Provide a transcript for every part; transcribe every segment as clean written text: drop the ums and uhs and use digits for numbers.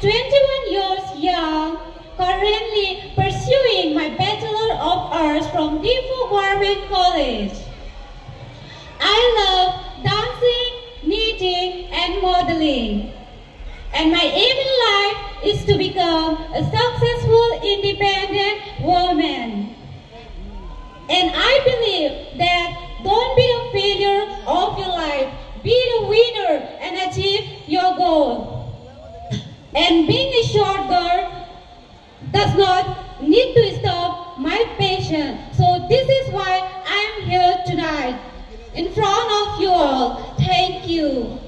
21 years young, currently pursuing my Bachelor of Arts from Defu Government College. I love dancing, knitting, and modeling. And my aim in life is to become a successful, independent woman. And I believe that don't be a failure of your life. Be the winner and achieve your goal. And being a short girl does not need to stop my passion. So this is why I am here tonight in front of you all. Thank you.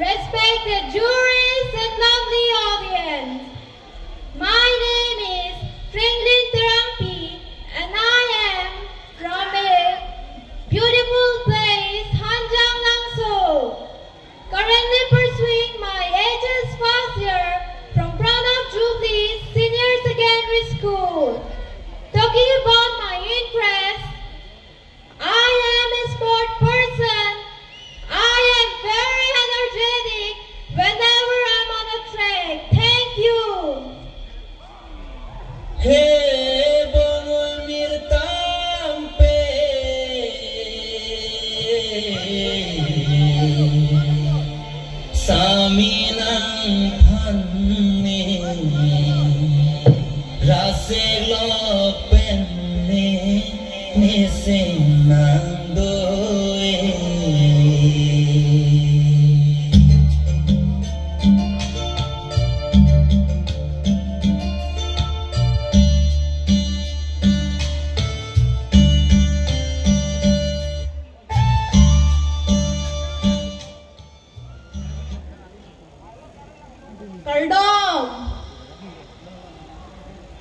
Respected juries and lovely audience, my name is Franklin Terangpi and I am from a beautiful place, Hanjang Langso, currently pursuing my HS first year from Pranab Jubilee Senior Secondary School. Talking about my interests, I am a sport person. I am very energetic whenever I'm on a track. Thank you. Hey, bangul mirtampe, saminang panne, raselo penne, nisenando.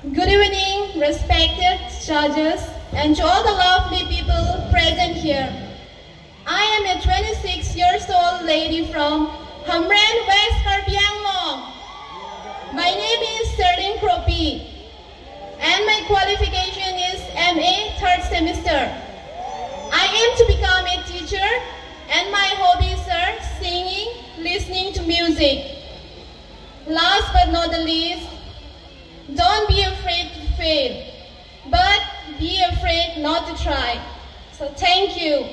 Good evening, respected judges, and to all the lovely people present here. I am a 26 years old lady from Hamren, West Karbi Anglong. My name is Serling Kropi, and my qualification is MA 3rd semester. I aim to become a teacher, and my hobbies are singing, listening to music. Last but not the least, don't be afraid to fail, but be afraid not to try. So thank you.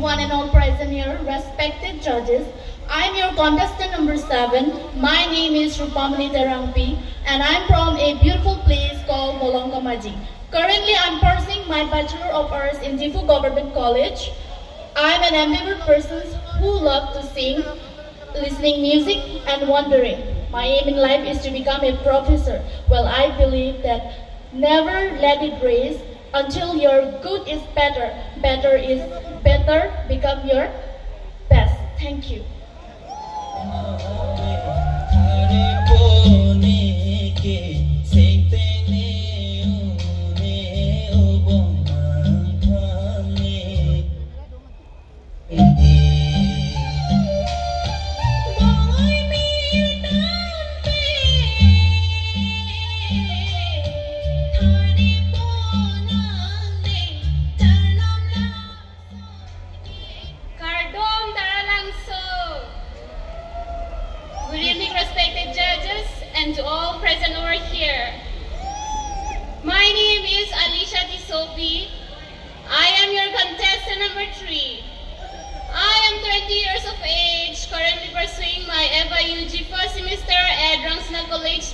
One and all present here, respected judges. I'm your contestant number 7. My name is Rupamani Terangpi and I'm from a beautiful place called Molongkamaji. Currently, I'm pursuing my Bachelor of Arts in Defu Government College. I'm an ambivert person who loves to sing, listening music and wandering. My aim in life is to become a professor. Well, I believe that never let it race until your good is better, better is better, become your best. Thank you.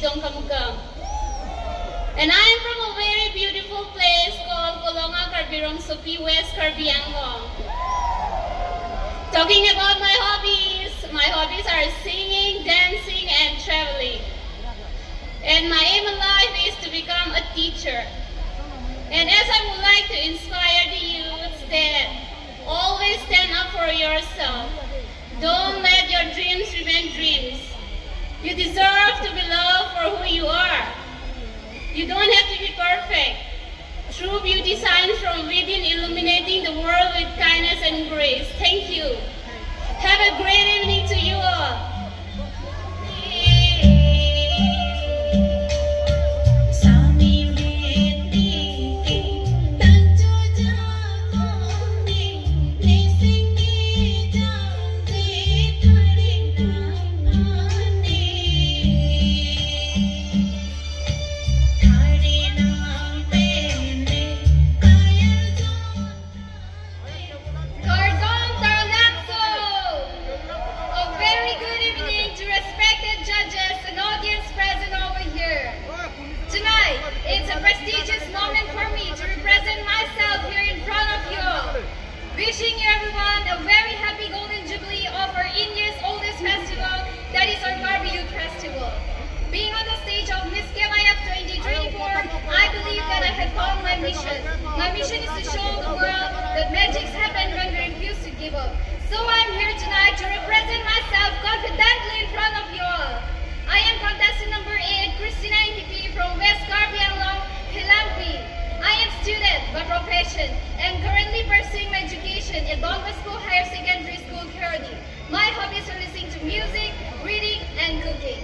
Dong Kamukam. And I am from a very beautiful place called Kolonga Karbirong Sopi, West Karbi Anglong. Talking about my hobbies are singing, dancing, and traveling. And my aim in life is to become a teacher. And as I would like to inspire the youth that always stand up for yourself. Don't let your dreams remain dreams. You deserve to be loved for who you are. You don't have to be perfect. True beauty shines from within, illuminating the world with kindness and grace. Thank you. Have a great evening to you all. It's a prestigious moment for me to represent myself here in front of you all. Wishing you everyone a very happy Golden Jubilee of our India's oldest festival, that is our Karbi Youth Festival. Being on the stage of Miss KYF 2024, I believe that I have found my mission. My mission is to show the world that magics happen when we refuse to give up. So I'm here tonight to represent myself confidently in front of you all. I am contestant number 8, Christina Intipi from West Karbi Anglong, Hilampi. I am student by profession and currently pursuing my education at Don Bosco Higher Secondary School, Kerodi. My hobbies are listening to music, reading, and cooking.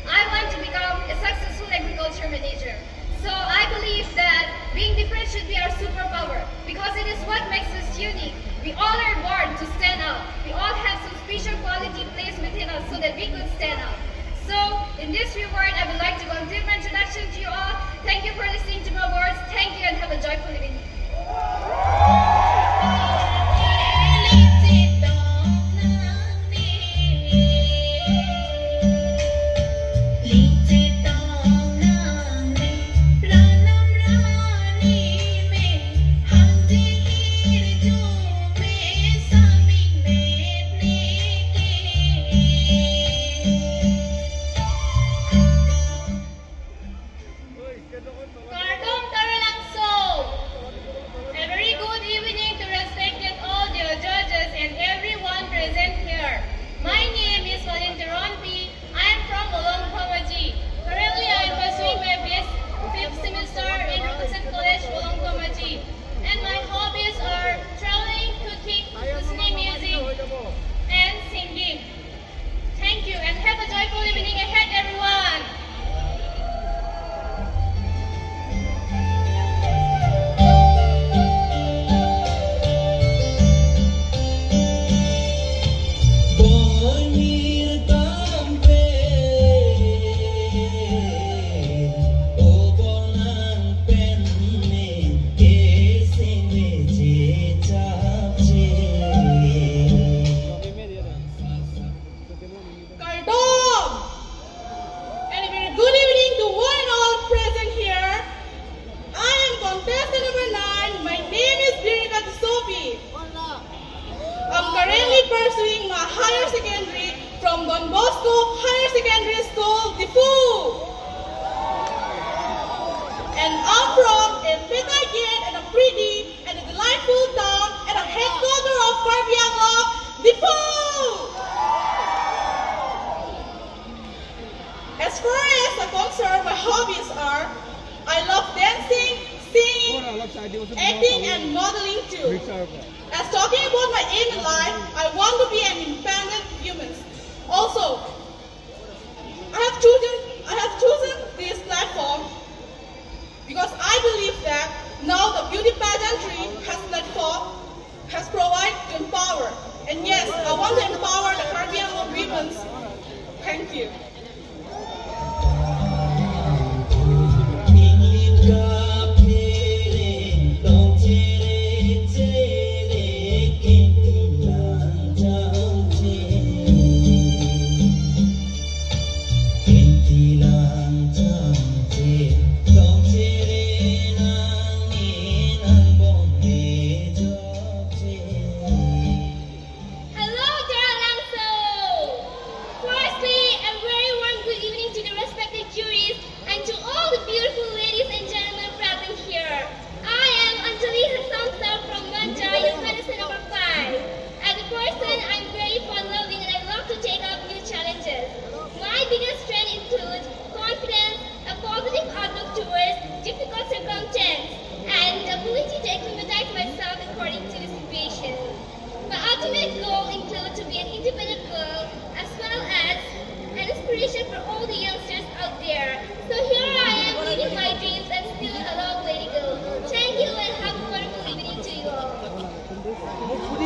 I want to become a successful agriculture manager. So I believe that being different should be our superpower because it is what makes us unique. We all are born to stand out. We all have some special quality placed within us so that we could stand out. So, in this reward, I would like to conclude my introduction to you all. Thank you for listening to my words. Thank you and have a joyful evening. Pursuing my higher secondary from Don Bosco Higher Secondary School, Difu. And I'm from a big and a pretty and a delightful town and a headquarter of Karbi Anglong, Difu. As far as I'm concerned, my hobbies are, I love dancing, singing, acting, and modeling too. As talking about my aim in life, I want to be an independent human. Also, I have chosen this platform because I believe that now the beauty pageantry has provided to empower. And yes, I want to empower the Karbi Anglong women. Thank you. Hilang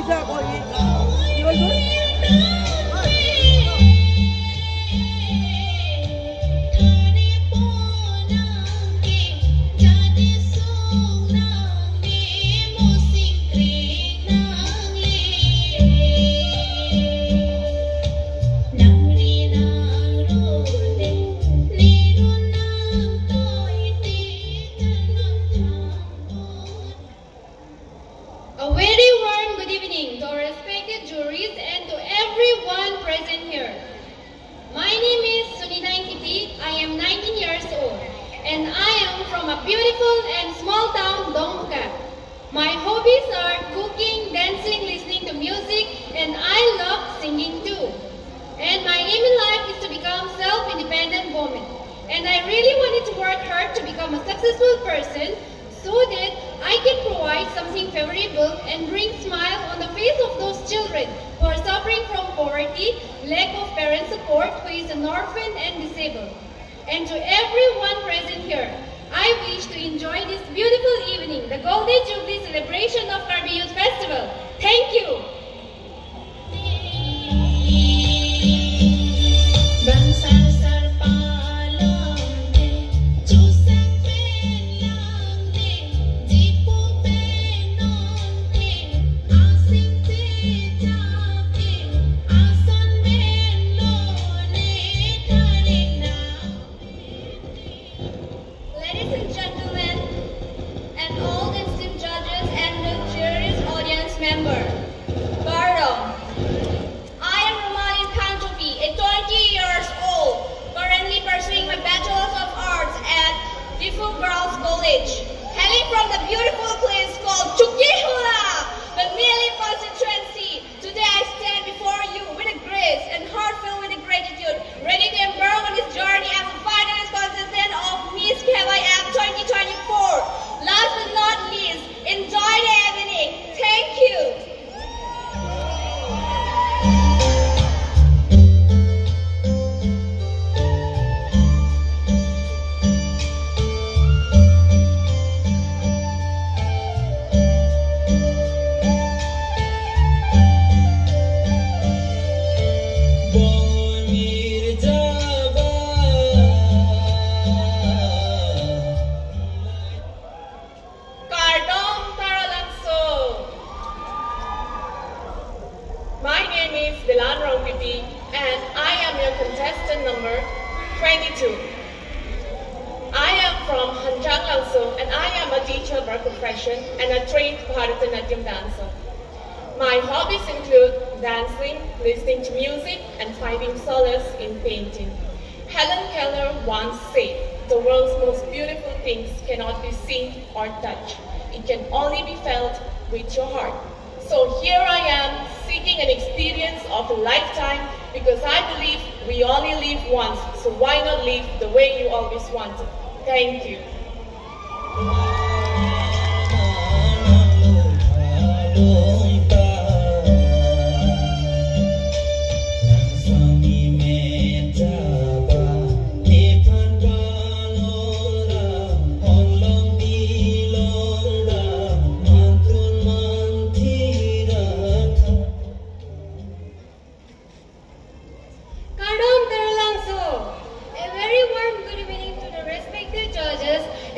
You all good? A very warm good evening to our respected juries and to everyone present here. My name is Sunita Inkiti. I am 19 years old and I am from a beautiful and small town, Dongka. My hobbies are cooking, dancing, listening to music, and I love singing too. And my aim in life is to become self-independent woman. And I really wanted to work hard to become a successful person so that I can provide something favorable and bring smile on the face of those children who are suffering from poverty, lack of parent support, who is an orphan and disabled. And to everyone present here, I wish to enjoy this beautiful evening, the Golden Jubilee celebration of Karbi Youth Festival. Thank you. Ladies and gentlemen, and all the esteemed judges and the jury's audience member, pardon. I am Romain Kantopi, a 20 years old, currently pursuing my Bachelor's of Arts at Difu Girls College, hailing from the beautiful place called Chukihula, the Mili constituency. Today I stand before you with a grace and heart filled with a gratitude, ready to embark on this journey as a finalist contestant of Miss KYF 2024. Last but not least, enjoy the evening. Thank you. My name is Dilan Rongpiti and I am your contestant number 22. I am from Hanjang Langso and I am a teacher by profession and a trained Bharatanatyam dancer. My hobbies include dancing, listening to music, and finding solace in painting. Helen Keller once said, "The world's most beautiful things cannot be seen or touched. It can only be felt with your heart." So here I am, seeking an experience of a lifetime because I believe we only live once, so why not live the way you always wanted? Thank you.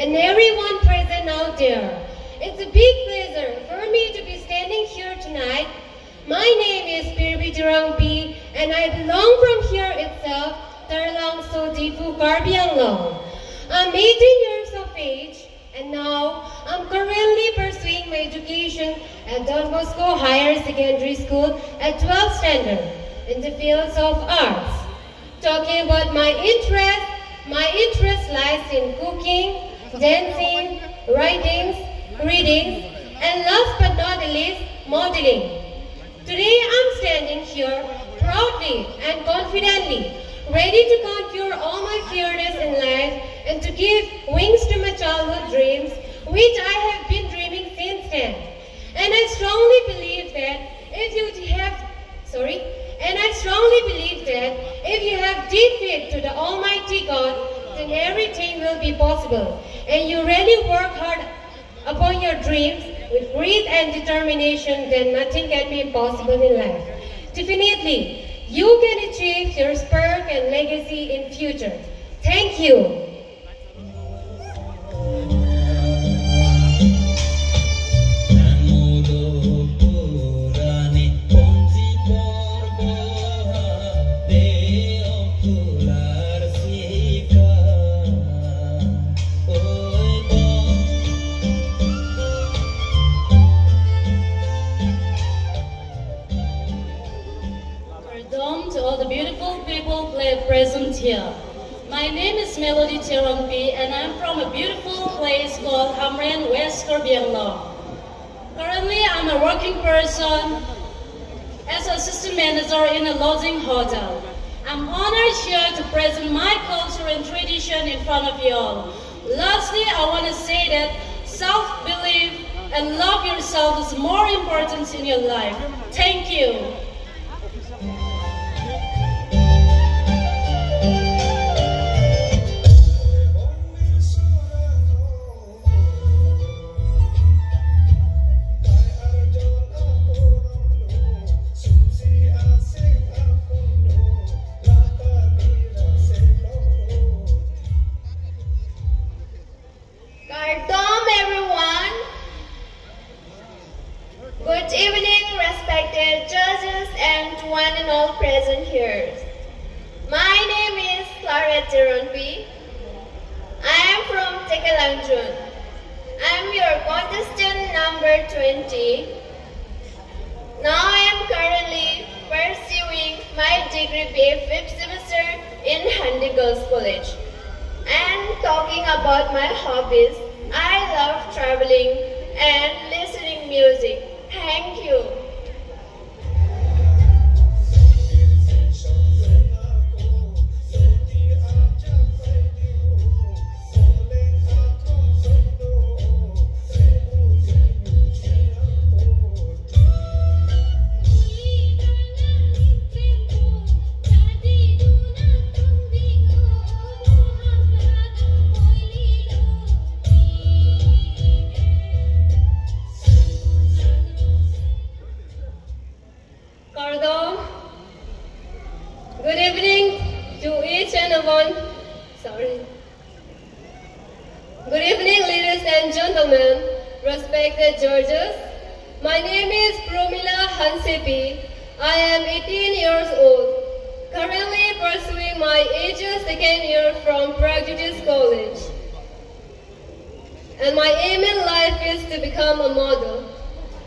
And everyone present out there. It's a big pleasure for me to be standing here tonight. My name is Pirbi Durangpi and I belong from here itself, Tarlang So Difu Karbianglong. I'm 18 years of age and now I'm currently pursuing my education at Don Bosco Higher Secondary School at 12th standard in the fields of arts. Talking about my interest lies in cooking, dancing, writings, readings, and last but not the least, modeling. Today I'm standing here proudly and confidently, ready to conquer all my fears in life and to give wings to my childhood dreams, which I have been dreaming since then. And I strongly believe that if you have deep faith to the Almighty God, then everything will be possible. And you really work hard upon your dreams, with grit and determination, then nothing can be impossible in life. Definitely, you can achieve your spark and legacy in future. Thank you. To all the beautiful people present here. My name is Melody Tirongpi and I'm from a beautiful place called Hamren, West Korbianglo. Currently, I'm a working person as assistant manager in a lodging hotel. I'm honored here to present my culture and tradition in front of you all. Lastly, I want to say that self-belief and love yourself is more important in your life. Thank you. Good evening, respected judges and to one and all present here. My name is Clara Tironpi. I am from Tekalangjun. I am your contestant number 20. Now I am currently pursuing my degree BA 5th semester in Handi Girls College. And talking about my hobbies, I love traveling and listening music. Thank you. Good evening to each and one. Good evening, ladies and gentlemen, respected judges. My name is Promila Hansepi. I am 18 years old, currently pursuing my second year from Pragyutis College. And my aim in life is to become a model.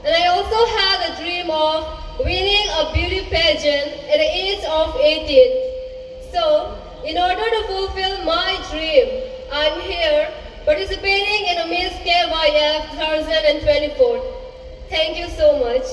And I also had a dream of winning a beauty pageant at the age of 18. So, in order to fulfill my dream, I'm here participating in a Miss KYF 2024. Thank you so much.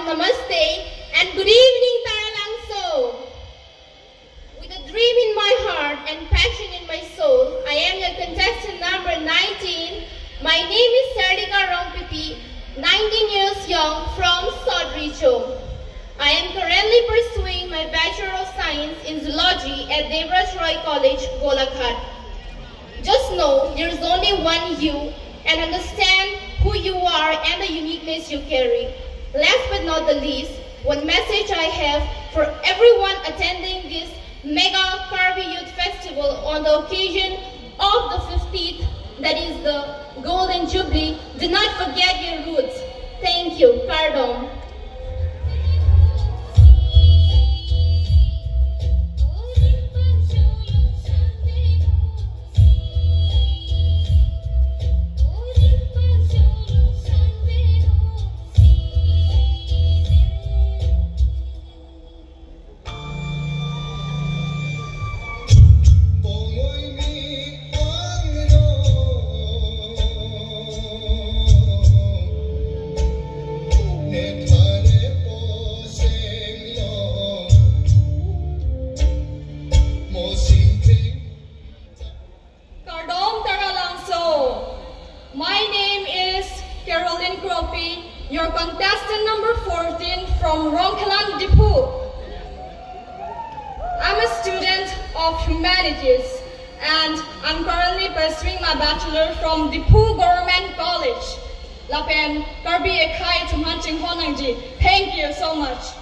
Namaste and good evening, Taralangso. With a dream in my heart and passion in my soul, I am the contestant number 19. My name is Sardika Rongpipi, 19 years young from Sodricho. I am currently pursuing my Bachelor of Science in Zoology at Devraj Roy College, Golaghat. Just know there's only one you and understand who you are and the uniqueness you carry. Last but not the least, one message I have for everyone attending this Mega Karbi Youth Festival on the occasion of the 50th, that is the Golden Jubilee. Do not forget your roots. Thank you. Pardon. Boy Humanities, and I'm currently pursuing my bachelor from Dipu Government College. Lapen Karbi Ekai Tumanching Honangji. Thank you so much.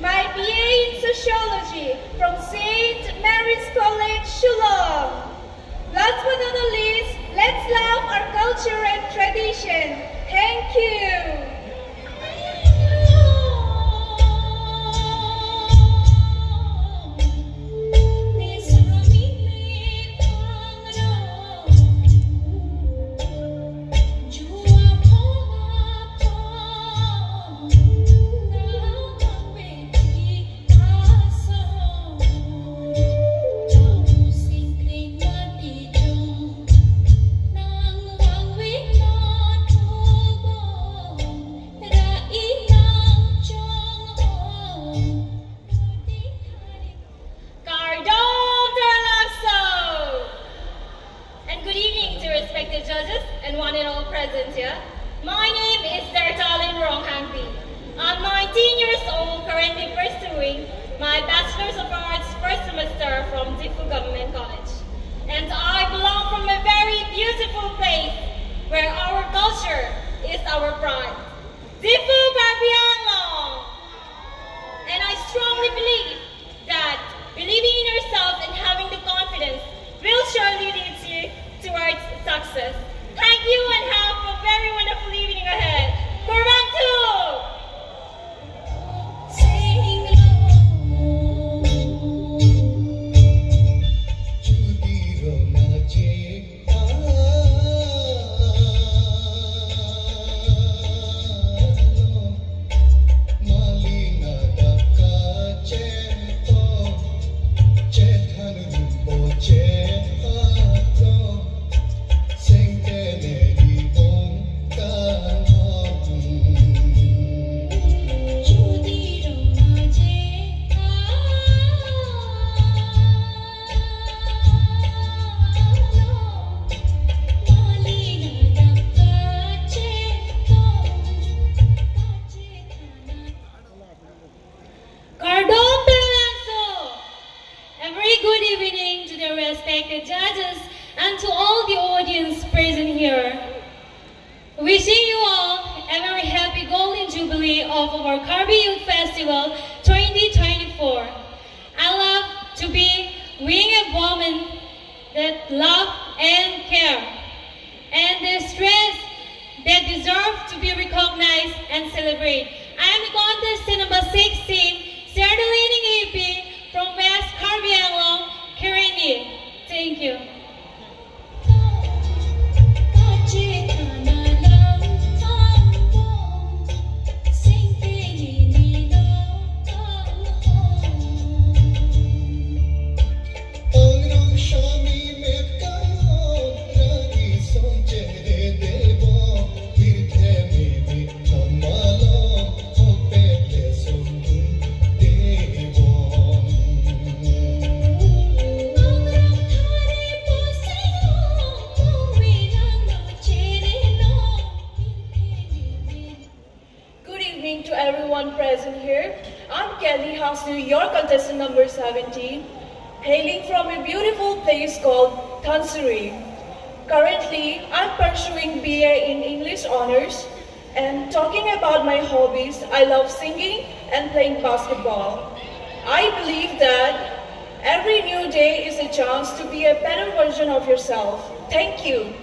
My BA in Sociology from St. Mary's College, Shillong. Last but not the least, let's love our culture and tradition. Thank you. Judges and one and all present here. My name is Sertalin Ronghangpi. I'm 19 years old, currently pursuing my Bachelor's of Arts first semester from Difu Government College. And I belong from a very beautiful place where our culture is our pride. Difu Garbianglong! And I strongly believe that believing in yourself and having the confidence will surely lead you towards success. Thank you and have a very wonderful evening ahead. Korantu! Judges and to all the audience present here. Wishing you all a very happy Golden Jubilee of our Karbi Youth Festival 2024. I love to be being a woman that love and care and the stress that deserve to be recognized and celebrated. I am the contestant number 16, Sertalin EP from West Karbi Anglong, Kirindi. Thank you. Present here. I'm Kelly Hasnu, your contestant number 17, hailing from a beautiful place called Tansuri. Currently, I'm pursuing BA in English Honors, and talking about my hobbies, I love singing and playing basketball. I believe that every new day is a chance to be a better version of yourself. Thank you.